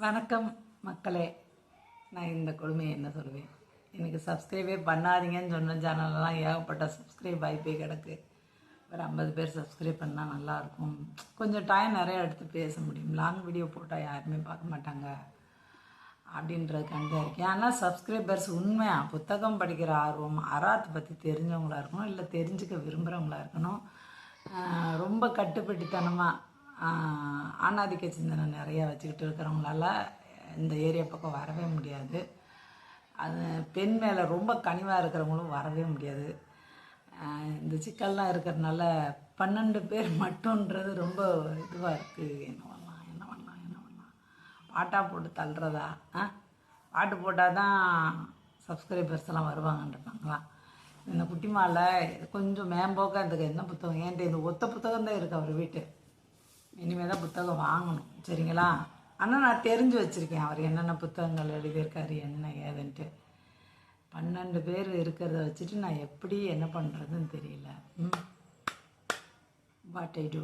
வணக்கம் மக்களே. நான் இந்த கொடுமையை என்ன சொல்லுவேன், எனக்கு சப்ஸ்கிரைபே பண்ணாதீங்கன்னு சொன்ன சேனல்லாம் ஏகப்பட்ட சப்ஸ்கிரைப் ஆகி போய் கிடக்கு. ஒரு 50 பேர் சப்ஸ்கிரைப் பண்ணால் நல்லாயிருக்கும். கொஞ்சம் டைம் நிறையா எடுத்து பேச முடியும். லாங் வீடியோ போட்டால் யாருமே பார்க்க மாட்டாங்க அப்படின்றதுக்காண்டி தான் இருக்கேன். ஆனால் சப்ஸ்கிரைபர்ஸ் உண்மையாக புத்தகம் படிக்கிற ஆர்வம், அராத் பற்றி தெரிஞ்சவங்களா இருக்கணும், இல்லை தெரிஞ்சுக்க விரும்புகிறவங்களா இருக்கணும். ரொம்ப கட்டுப்பட்டுத்தனமாக ஆணாதிக்க சிந்தனை நிறையா வச்சுக்கிட்டு இருக்கிறவங்களால இந்த ஏரியா பக்கம் வரவே முடியாது. அது பெண் மேலே ரொம்ப கனிவாக இருக்கிறவங்களும் வரவே முடியாது. இந்த சிக்கல்லாம் இருக்கிறதுனால 12 பேர் மட்டும்ன்றது ரொம்ப இதுவாக இருக்குது. என்ன பண்ணலாம் பாட்டாக போட்டு தள்ளுறதா? பாட்டு போட்டால் தான் சப்ஸ்கிரைபர்ஸ் எல்லாம் வருவாங்கன்றாங்களா? இந்த குட்டிமாவில் கொஞ்சம் மேம்போக்காக இந்த என்ன புத்தகம் ஏன்ட்டு இந்த ஒத்த புத்தகம் தான் இருக்குது அவர் வீட்டு. இனிமேல் தான் புத்தகம் வாங்கணும், சரிங்களா? ஆனால் நான் தெரிஞ்சு வச்சுருக்கேன் அவர் என்னென்ன புத்தகங்கள் எழுதியிருக்காரு என்ன ஏதுன்ட்டு. 12 பேர் இருக்கிறத வச்சுட்டு நான் எப்படி என்ன பண்ணுறதுன்னு தெரியல. What I two?